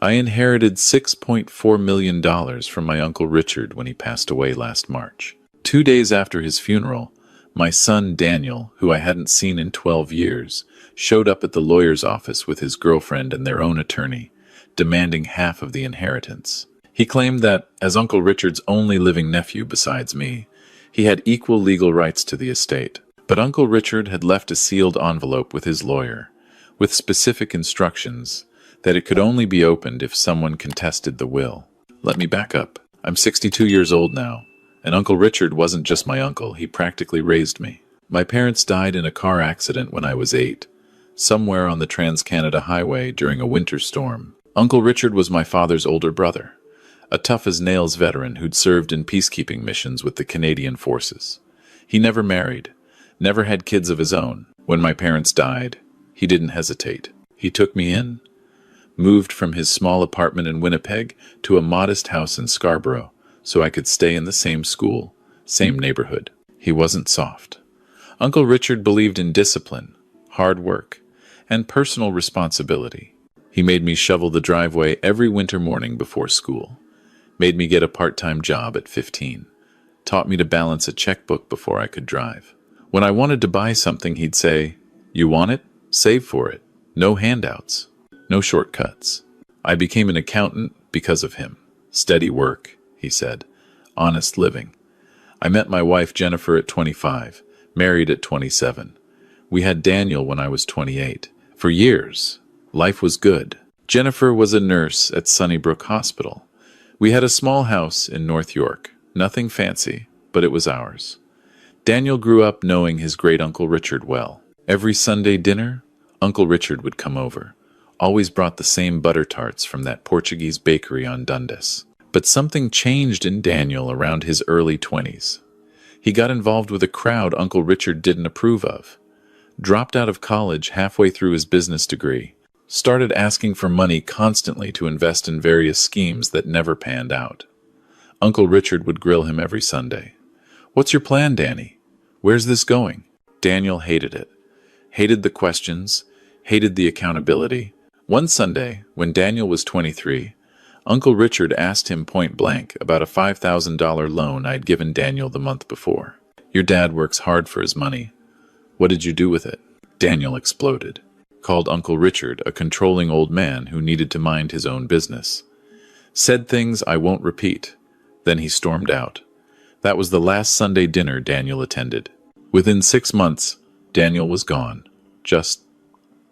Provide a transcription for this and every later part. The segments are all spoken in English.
I inherited $6.4 million from my Uncle Richard when he passed away last March. 2 days after his funeral, my son Daniel, who I hadn't seen in 12 years, showed up at the lawyer's office with his girlfriend and their own attorney, demanding half of the inheritance. He claimed that, as Uncle Richard's only living nephew besides me, he had equal legal rights to the estate. But Uncle Richard had left a sealed envelope with his lawyer, with specific instructions that it could only be opened if someone contested the will. Let me back up. I'm 62 years old now, and Uncle Richard wasn't just my uncle, he practically raised me. My parents died in a car accident when I was 8, somewhere on the Trans-Canada Highway during a winter storm. Uncle Richard was my father's older brother, a tough-as-nails veteran who'd served in peacekeeping missions with the Canadian Forces. He never married, never had kids of his own. When my parents died, he didn't hesitate. He took me in, moved from his small apartment in Winnipeg to a modest house in Scarborough so I could stay in the same school, same neighborhood. He wasn't soft. Uncle Richard believed in discipline, hard work, and personal responsibility. He made me shovel the driveway every winter morning before school, made me get a part-time job at 15, taught me to balance a checkbook before I could drive. When I wanted to buy something, he'd say, "You want it? Save for it. No handouts. No shortcuts." I became an accountant because of him. Steady work, he said. Honest living. I met my wife Jennifer at 25, married at 27. We had Daniel when I was 28. For years, life was good. Jennifer was a nurse at Sunnybrook Hospital. We had a small house in North York. Nothing fancy, but it was ours. Daniel grew up knowing his great-uncle Richard well. Every Sunday dinner, Uncle Richard would come over. Always brought the same butter tarts from that Portuguese bakery on Dundas. But something changed in Daniel around his early 20s. He got involved with a crowd Uncle Richard didn't approve of. Dropped out of college halfway through his business degree. Started asking for money constantly to invest in various schemes that never panned out. Uncle Richard would grill him every Sunday. "What's your plan, Danny? Where's this going?" Daniel hated it. Hated the questions, hated the accountability. One Sunday, when Daniel was 23, Uncle Richard asked him point blank about a $5,000 loan I'd given Daniel the month before. "Your dad works hard for his money. What did you do with it?" Daniel exploded. Called Uncle Richard a controlling old man who needed to mind his own business. Said things I won't repeat. Then he stormed out. That was the last Sunday dinner Daniel attended. Within 6 months, Daniel was gone. Just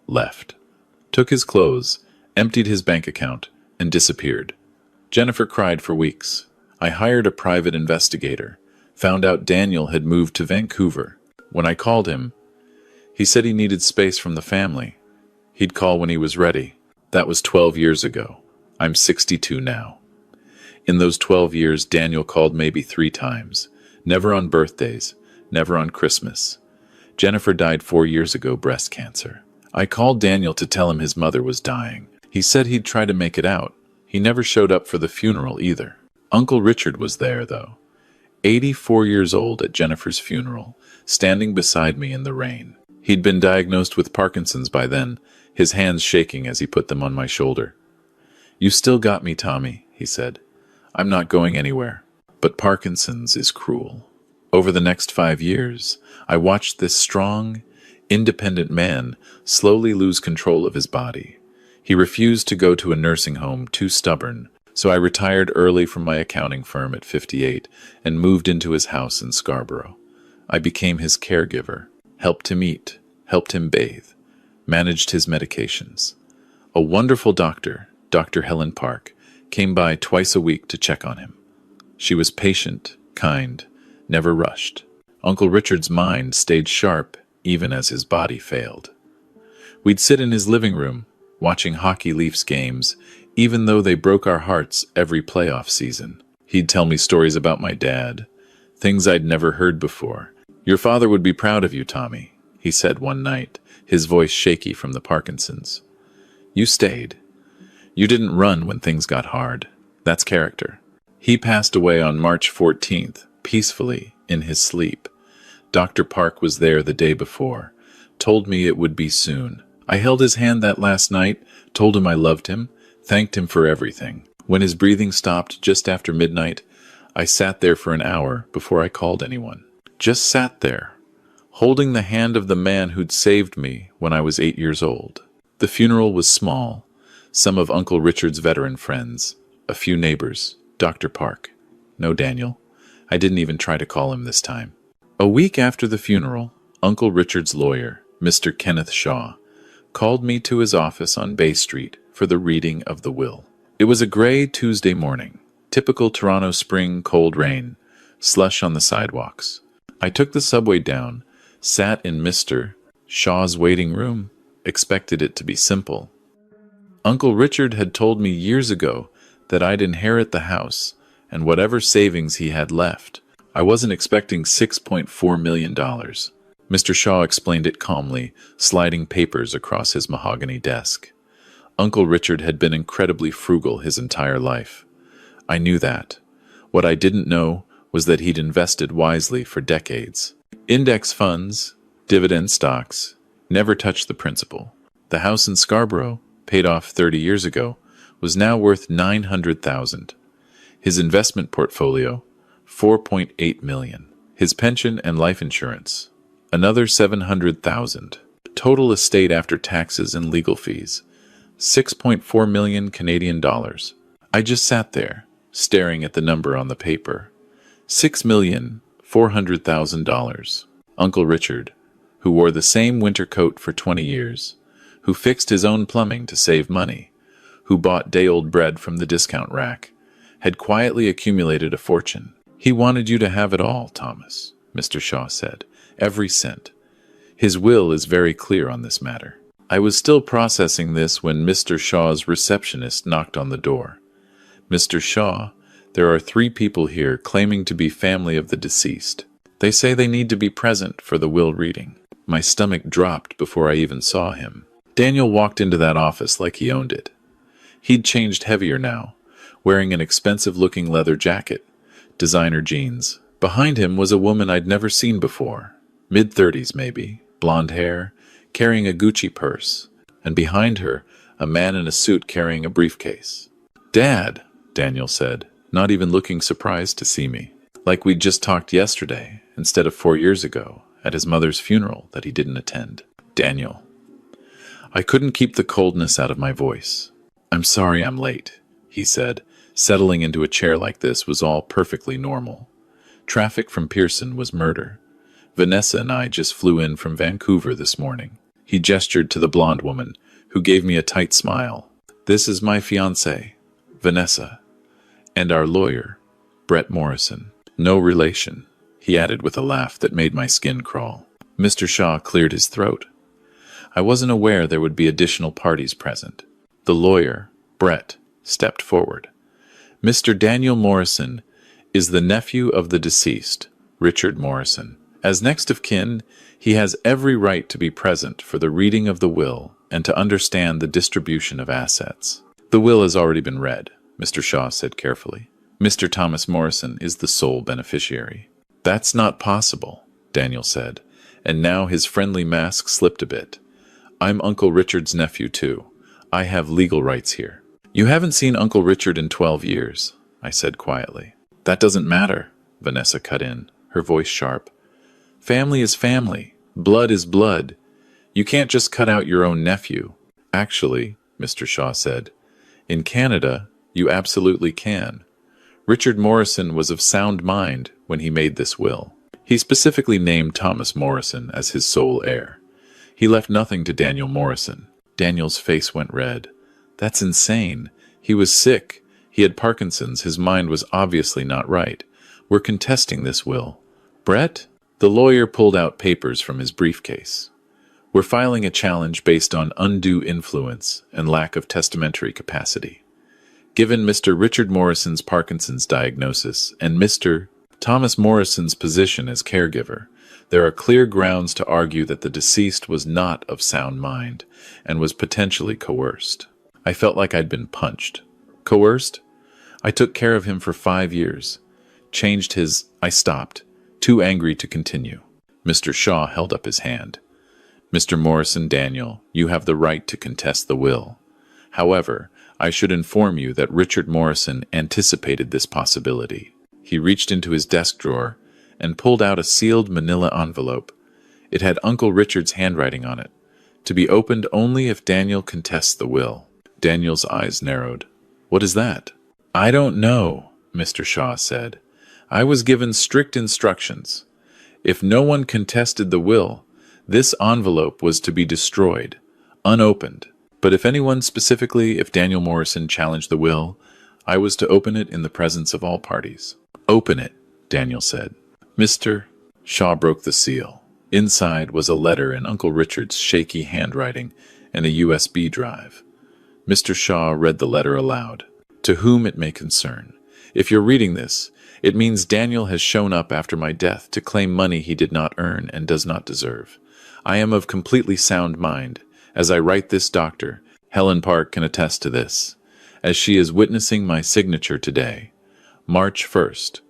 left. Took his clothes, emptied his bank account, and disappeared. Jennifer cried for weeks. I hired a private investigator. Found out Daniel had moved to Vancouver. When I called him, he said he needed space from the family. He'd call when he was ready. That was 12 years ago. I'm 62 now. In those 12 years, Daniel called maybe 3 times. Never on birthdays, never on Christmas. Jennifer died 4 years ago, breast cancer. I called Daniel to tell him his mother was dying. He said he'd try to make it out. He never showed up for the funeral either. Uncle Richard was there, though. 84 years old at Jennifer's funeral, standing beside me in the rain. He'd been diagnosed with Parkinson's by then, his hands shaking as he put them on my shoulder. "You still got me, Tommy," he said. "I'm not going anywhere. But Parkinson's is cruel." Over the next 5 years, I watched this strong, independent man slowly lose control of his body. He refused to go to a nursing home, too stubborn, so I retired early from my accounting firm at 58 and moved into his house in Scarborough. I became his caregiver, helped him eat, helped him bathe, managed his medications. A wonderful doctor, Dr. Helen Park, came by twice a week to check on him. She was patient, kind, never rushed. Uncle Richard's mind stayed sharp even as his body failed. We'd sit in his living room, watching hockey Leafs games, even though they broke our hearts every playoff season. He'd tell me stories about my dad, things I'd never heard before. "Your father would be proud of you, Tommy," he said one night, his voice shaky from the Parkinson's. "You stayed. You didn't run when things got hard. That's character." He passed away on March 14th, peacefully, in his sleep. Dr. Park was there the day before, told me it would be soon. I held his hand that last night, told him I loved him, thanked him for everything. When his breathing stopped just after midnight, I sat there for an hour before I called anyone. Just sat there, holding the hand of the man who'd saved me when I was 8 years old. The funeral was small. Some of Uncle Richard's veteran friends, a few neighbors, Dr. Park. No Daniel. I didn't even try to call him this time. A week after the funeral, Uncle Richard's lawyer, Mr. Kenneth Shaw, called me to his office on Bay Street for the reading of the will. It was a gray Tuesday morning, typical Toronto spring cold rain, slush on the sidewalks. I took the subway down, sat in Mr. Shaw's waiting room, expected it to be simple. Uncle Richard had told me years ago that I'd inherit the house and whatever savings he had left. I wasn't expecting $6.4 million. Mr. Shaw explained it calmly, sliding papers across his mahogany desk. Uncle Richard had been incredibly frugal his entire life. I knew that. What I didn't know was that he'd invested wisely for decades. Index funds, dividend stocks, never touched the principal. The house in Scarborough, paid off 30 years ago, was now worth $900,000. His investment portfolio, $4.8 million. His pension and life insurance, another $700,000. Total estate after taxes and legal fees, 6.4 million Canadian dollars. I just sat there, staring at the number on the paper. $6,400,000. Uncle Richard, who wore the same winter coat for 20 years, who fixed his own plumbing to save money, who bought day-old bread from the discount rack, had quietly accumulated a fortune. He wanted you to have it all, Thomas, Mr. Shaw said. Every cent. His will is very clear on this matter. I was still processing this when Mr. Shaw's receptionist knocked on the door. Mr. Shaw, there are 3 people here claiming to be family of the deceased. They say they need to be present for the will reading. My stomach dropped before I even saw him. Daniel walked into that office like he owned it. He'd changed heavier now, wearing an expensive-looking leather jacket, designer jeans. Behind him was a woman I'd never seen before, mid-30s maybe, blonde hair, carrying a Gucci purse, and behind her, a man in a suit carrying a briefcase. "Dad," Daniel said, not even looking surprised to see me, like we'd just talked yesterday, instead of 4 years ago, at his mother's funeral that he didn't attend. Daniel. I couldn't keep the coldness out of my voice. "I'm sorry I'm late," he said. Settling into a chair like this was all perfectly normal. Traffic from Pearson was murder. Vanessa and I just flew in from Vancouver this morning. He gestured to the blonde woman, who gave me a tight smile. "This is my fiancée, Vanessa, and our lawyer, Brett Morrison. No relation," he added with a laugh that made my skin crawl. Mr. Shaw cleared his throat. I wasn't aware there would be additional parties present. The lawyer, Brett, stepped forward. "Mr. Daniel Morrison is the nephew of the deceased, Richard Morrison. As next of kin, he has every right to be present for the reading of the will and to understand the distribution of assets." "The will has already been read," Mr. Shaw said carefully. "Mr. Thomas Morrison is the sole beneficiary." "That's not possible," Daniel said, and now his friendly mask slipped a bit. "I'm Uncle Richard's nephew, too. I have legal rights here." "You haven't seen Uncle Richard in 12 years, I said quietly. "That doesn't matter," Vanessa cut in, her voice sharp. "Family is family. Blood is blood. You can't just cut out your own nephew." "Actually," Mr. Shaw said, "in Canada, you absolutely can. Richard Morrison was of sound mind when he made this will. He specifically named Thomas Morrison as his sole heir. He left nothing to Daniel Morrison." Daniel's face went red. "That's insane. He was sick. He had Parkinson's. His mind was obviously not right. We're contesting this will." "Brett?" The lawyer pulled out papers from his briefcase. "We're filing a challenge based on undue influence and lack of testamentary capacity. Given Mr. Richard Morrison's Parkinson's diagnosis and Mr. Thomas Morrison's position as caregiver, there are clear grounds to argue that the deceased was not of sound mind and was potentially coerced." I felt like I'd been punched. "Coerced? I took care of him for 5 years. Changed his—" I stopped, too angry to continue. Mr. Shaw held up his hand. "Mr. Morrison, Daniel, you have the right to contest the will. However, I should inform you that Richard Morrison anticipated this possibility. He reached into his desk drawer and pulled out a sealed manila envelope. It had Uncle Richard's handwriting on it, to be opened only if Daniel contests the will. Daniel's eyes narrowed. What is that? I don't know, Mr. Shaw said. I was given strict instructions. If no one contested the will, this envelope was to be destroyed, unopened. But if anyone, specifically if Daniel Morrison, challenged the will, I was to open it in the presence of all parties. Open it, Daniel said. Mr. Shaw broke the seal. Inside was a letter in Uncle Richard's shaky handwriting and a USB drive. Mr. Shaw read the letter aloud. To whom it may concern. If you're reading this, it means Daniel has shown up after my death to claim money he did not earn and does not deserve. I am of completely sound mind. As I write this, Dr. Helen Park can attest to this, as she is witnessing my signature today. March 1st.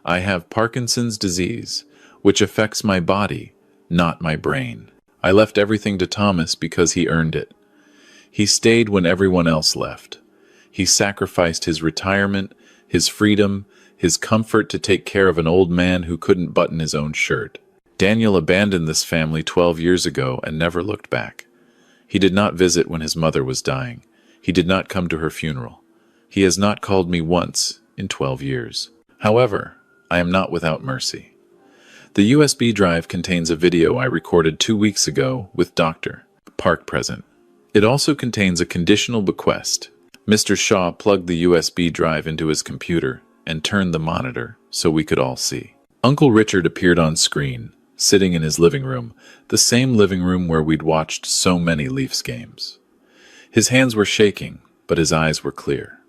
I have Parkinson's disease, which affects my body, not my brain. I left everything to Thomas because he earned it. He stayed when everyone else left. He sacrificed his retirement, his freedom, his comfort to take care of an old man who couldn't button his own shirt. Daniel abandoned this family 12 years ago and never looked back. He did not visit when his mother was dying. He did not come to her funeral. He has not called me once in 12 years. However, I am not without mercy. The USB drive contains a video I recorded 2 weeks ago with Dr. Park present. It also contains a conditional bequest. Mr. Shaw plugged the USB drive into his computer and turned the monitor so we could all see. Uncle Richard appeared on screen, sitting in his living room, the same living room where we'd watched so many Leafs games. His hands were shaking, but his eyes were clear.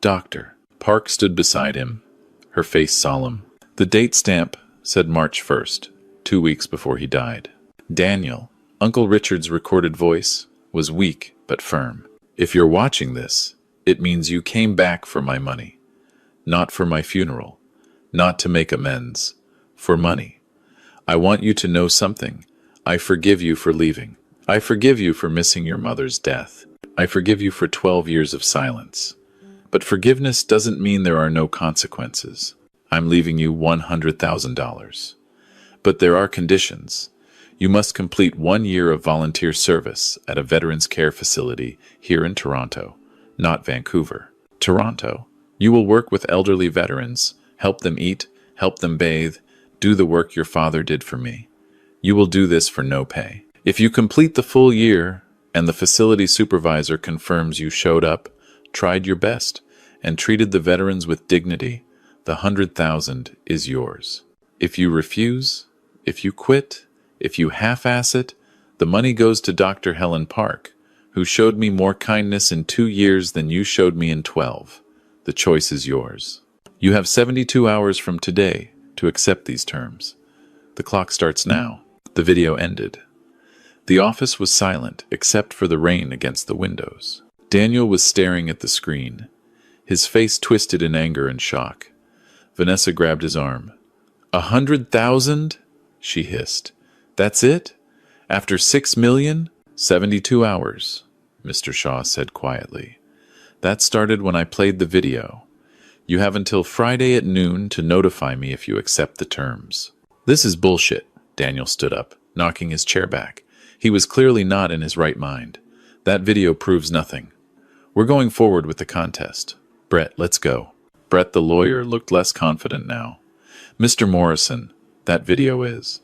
Dr. Park stood beside him, her face solemn. The date stamp said March 1st, 2 weeks before he died. Daniel, Uncle Richard's recorded voice, was weak but firm. If you're watching this, it means you came back for my money. Not for my funeral. Not to make amends. For money. I want you to know something. I forgive you for leaving. I forgive you for missing your mother's death. I forgive you for 12 years of silence. But forgiveness doesn't mean there are no consequences. I'm leaving you $100,000. But there are conditions. You must complete 1 year of volunteer service at a veterans care facility here in Toronto, not Vancouver. Toronto. You will work with elderly veterans, help them eat, help them bathe, do the work your father did for me. You will do this for no pay. If you complete the full year and the facility supervisor confirms you showed up, tried your best, and treated the veterans with dignity, the $100,000 is yours. If you refuse, if you quit, if you half-ass it, the money goes to Dr. Helen Park, who showed me more kindness in 2 years than you showed me in 12. The choice is yours. You have 72 hours from today to accept these terms. The clock starts now. The video ended. The office was silent except for the rain against the windows. Daniel was staring at the screen, his face twisted in anger and shock. Vanessa grabbed his arm. 100,000? She hissed. That's it? After 6 million? 72 hours, Mr. Shaw said quietly. That started when I played the video. You have until Friday at noon to notify me if you accept the terms. This is bullshit. Daniel stood up, knocking his chair back. He was clearly not in his right mind. That video proves nothing. We're going forward with the contest. Brett, let's go. Brett, the lawyer, looked less confident now. Mr. Morrison, that video is.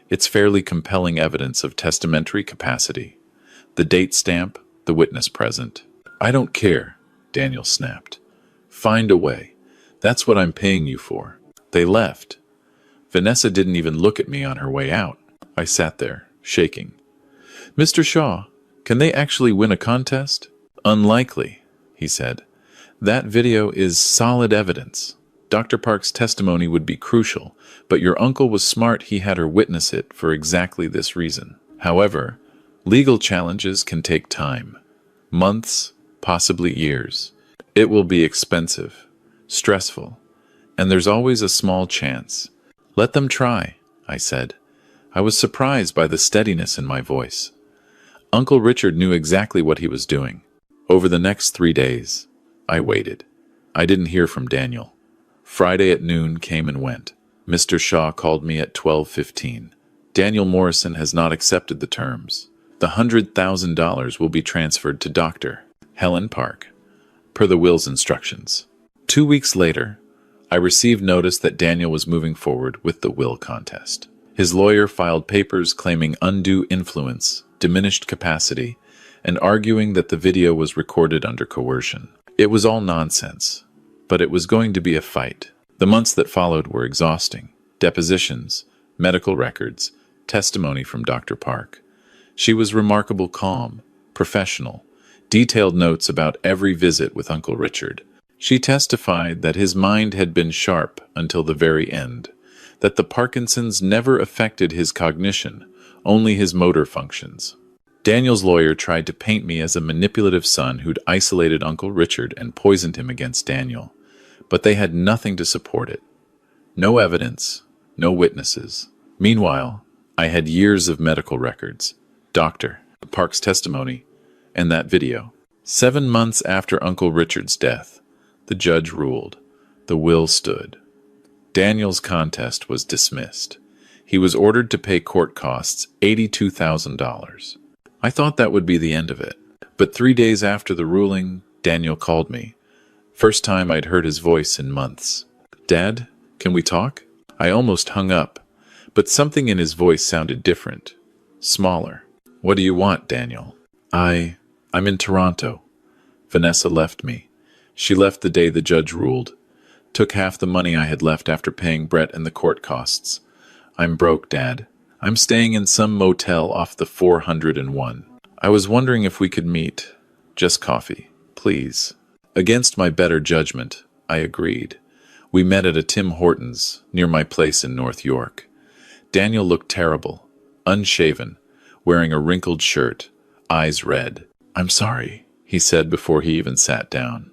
It's fairly compelling evidence of testamentary capacity. The date stamp, the witness present. I don't care, Daniel snapped. Find a way. That's what I'm paying you for. They left. Vanessa didn't even look at me on her way out. I sat there, shaking. Mr. Shaw, can they actually win a contest? Unlikely, he said. That video is solid evidence. Dr. Park's testimony would be crucial, but your uncle was smart he had her witness it for exactly this reason. However, legal challenges can take time. Months, possibly years. It will be expensive, stressful, and there's always a small chance. Let them try, I said. I was surprised by the steadiness in my voice. Uncle Richard knew exactly what he was doing. Over the next 3 days, I waited. I didn't hear from Daniel. Friday at noon came and went. Mr. Shaw called me at 12:15. Daniel Morrison has not accepted the terms. The $100,000 will be transferred to Dr. Helen Park, per the will's instructions. 2 weeks later, I received notice that Daniel was moving forward with the will contest. His lawyer filed papers claiming undue influence, diminished capacity, and arguing that the video was recorded under coercion. It was all nonsense, but it was going to be a fight. The months that followed were exhausting. Depositions, medical records, testimony from Dr. Park. She was remarkable calm, professional, detailed notes about every visit with Uncle Richard. She testified that his mind had been sharp until the very end, that the Parkinson's never affected his cognition, only his motor functions. Daniel's lawyer tried to paint me as a manipulative son who'd isolated Uncle Richard and poisoned him against Daniel, but they had nothing to support it. No evidence, no witnesses. Meanwhile, I had years of medical records, Dr. Park's testimony, and that video. 7 months after Uncle Richard's death, the judge ruled. The will stood. Daniel's contest was dismissed. He was ordered to pay court costs $82,000. I thought that would be the end of it. But 3 days after the ruling, Daniel called me. First time I'd heard his voice in months. "Dad, can we talk?" I almost hung up, but something in his voice sounded different, smaller. "What do you want, Daniel?" I'm in Toronto. Vanessa left me. She left the day the judge ruled. Took half the money I had left after paying Brett and the court costs. I'm broke, Dad. I'm staying in some motel off the 401. I was wondering if we could meet. Just coffee, please. Against my better judgment, I agreed. We met at a Tim Hortons near my place in North York. Daniel looked terrible, unshaven, wearing a wrinkled shirt, eyes red. "I'm sorry," he said before he even sat down.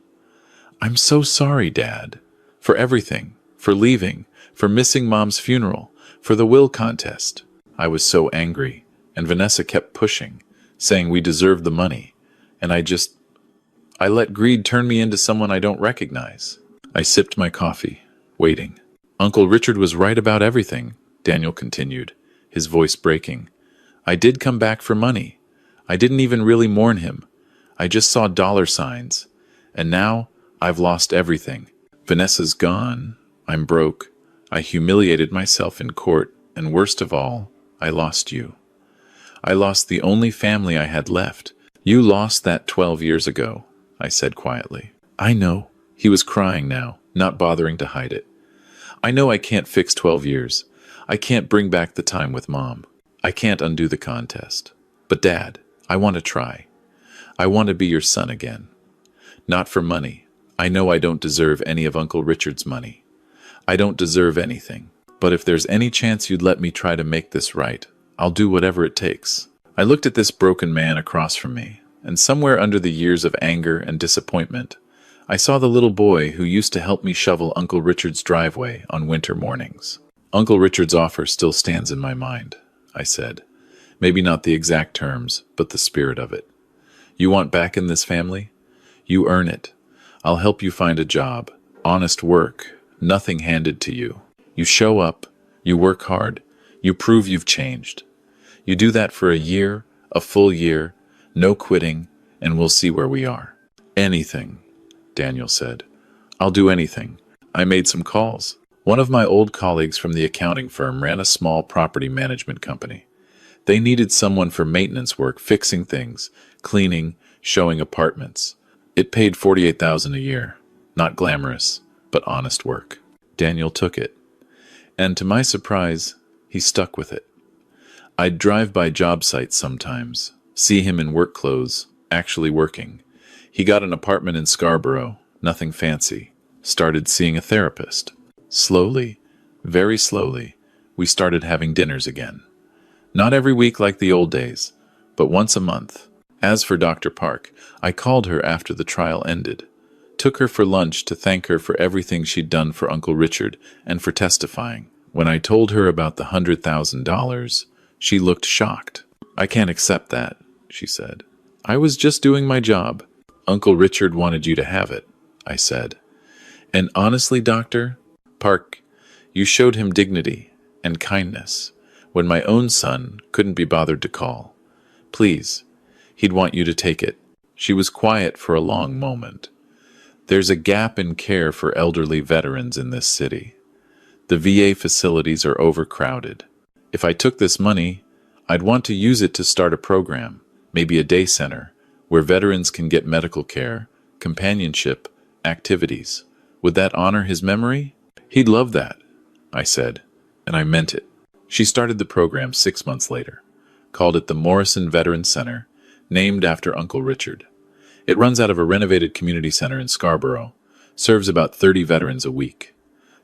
"I'm so sorry, Dad. For everything. For leaving. For missing Mom's funeral. For the will contest." I was so angry, and Vanessa kept pushing, saying we deserved the money, and I let greed turn me into someone I don't recognize. I sipped my coffee, waiting. "Uncle Richard was right about everything," Daniel continued, his voice breaking. "I did come back for money. I didn't even really mourn him. I just saw dollar signs. And now I've lost everything. Vanessa's gone. I'm broke. I humiliated myself in court, and worst of all, I lost you. I lost the only family I had left. You lost that 12 years ago," I said quietly. "I know." He was crying now, not bothering to hide it. "I know I can't fix 12 years. I can't bring back the time with Mom. I can't undo the contest. But Dad, I want to try. I want to be your son again. Not for money. I know I don't deserve any of Uncle Richard's money. I don't deserve anything. But if there's any chance you'd let me try to make this right, I'll do whatever it takes." I looked at this broken man across from me, and somewhere under the years of anger and disappointment, I saw the little boy who used to help me shovel Uncle Richard's driveway on winter mornings. "Uncle Richard's offer still stands in my mind," I said. "Maybe not the exact terms, but the spirit of it. You want back in this family? You earn it. I'll help you find a job, honest work, nothing handed to you. You show up, you work hard, you prove you've changed. You do that for a year, a full year, no quitting, and we'll see where we are." "Anything," Daniel said. "I'll do anything." I made some calls. One of my old colleagues from the accounting firm ran a small property management company. They needed someone for maintenance work, fixing things, cleaning, showing apartments. It paid $48,000 a year. Not glamorous, but honest work. Daniel took it. And to my surprise, he stuck with it. I'd drive by job sites sometimes, see him in work clothes, actually working. He got an apartment in Scarborough, nothing fancy. Started seeing a therapist. Slowly, very slowly, we started having dinners again. Not every week like the old days, but once a month. As for Dr. Park, I called her after the trial ended. Took her for lunch to thank her for everything she'd done for Uncle Richard and for testifying. When I told her about the $100,000, she looked shocked. "I can't accept that," she said. "I was just doing my job." Uncle Richard wanted you to have it, I said. And honestly, Doctor, Park, you showed him dignity and kindness when my own son couldn't be bothered to call. Please, he'd want you to take it. She was quiet for a long moment. There's a gap in care for elderly veterans in this city. The VA facilities are overcrowded. If I took this money, I'd want to use it to start a program, maybe a day center, where veterans can get medical care, companionship, activities. Would that honor his memory? He'd love that, I said, and I meant it. She started the program 6 months later, called it the Morrison Veteran Center, named after Uncle Richard. It runs out of a renovated community center in Scarborough, serves about 30 veterans a week.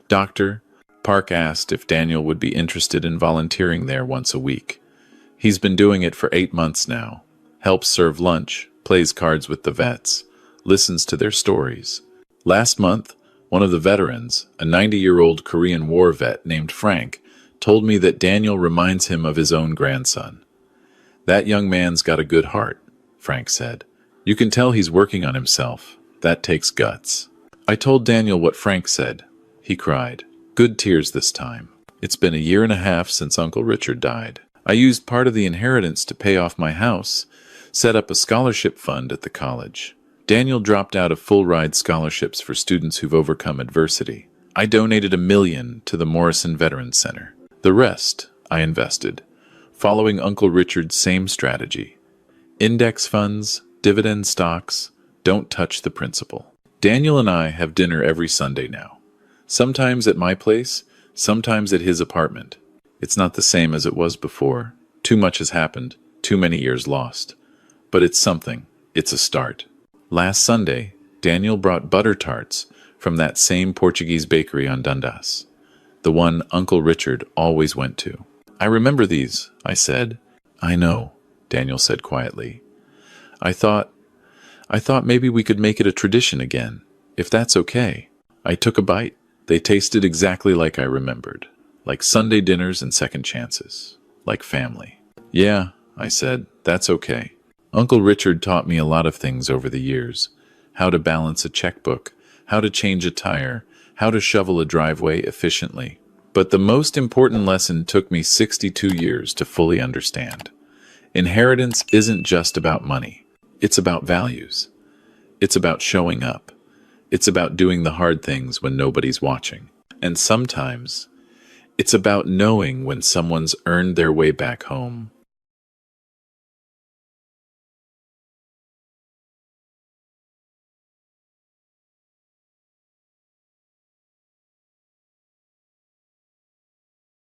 Dr. Park asked if Daniel would be interested in volunteering there once a week. He's been doing it for 8 months now, helps serve lunch, plays cards with the vets, listens to their stories. Last month, one of the veterans, a 90-year-old Korean War vet named Frank, told me that Daniel reminds him of his own grandson. That young man's got a good heart, Frank said. You can tell he's working on himself. That takes guts. I told Daniel what Frank said. He cried. Good tears this time. It's been 1.5 years since Uncle Richard died. I used part of the inheritance to pay off my house, set up a scholarship fund at the college. Daniel dropped out of full-ride scholarships for students who've overcome adversity. I donated $1 million to the Morrison Veteran Center. The rest, I invested, following Uncle Richard's same strategy. Index funds, dividend stocks, don't touch the principal. Daniel and I have dinner every Sunday now. Sometimes at my place, sometimes at his apartment. It's not the same as it was before. Too much has happened, too many years lost. But it's something. It's a start. Last Sunday, Daniel brought butter tarts from that same Portuguese bakery on Dundas, the one Uncle Richard always went to. I remember these, I said. I know, Daniel said quietly. I thought maybe we could make it a tradition again, if that's okay. I took a bite. They tasted exactly like I remembered, like Sunday dinners and second chances, like family. Yeah, I said, that's okay. Uncle Richard taught me a lot of things over the years. How to balance a checkbook, how to change a tire, how to shovel a driveway efficiently. But the most important lesson took me 62 years to fully understand. Inheritance isn't just about money. It's about values. It's about showing up. It's about doing the hard things when nobody's watching. And sometimes, it's about knowing when someone's earned their way back home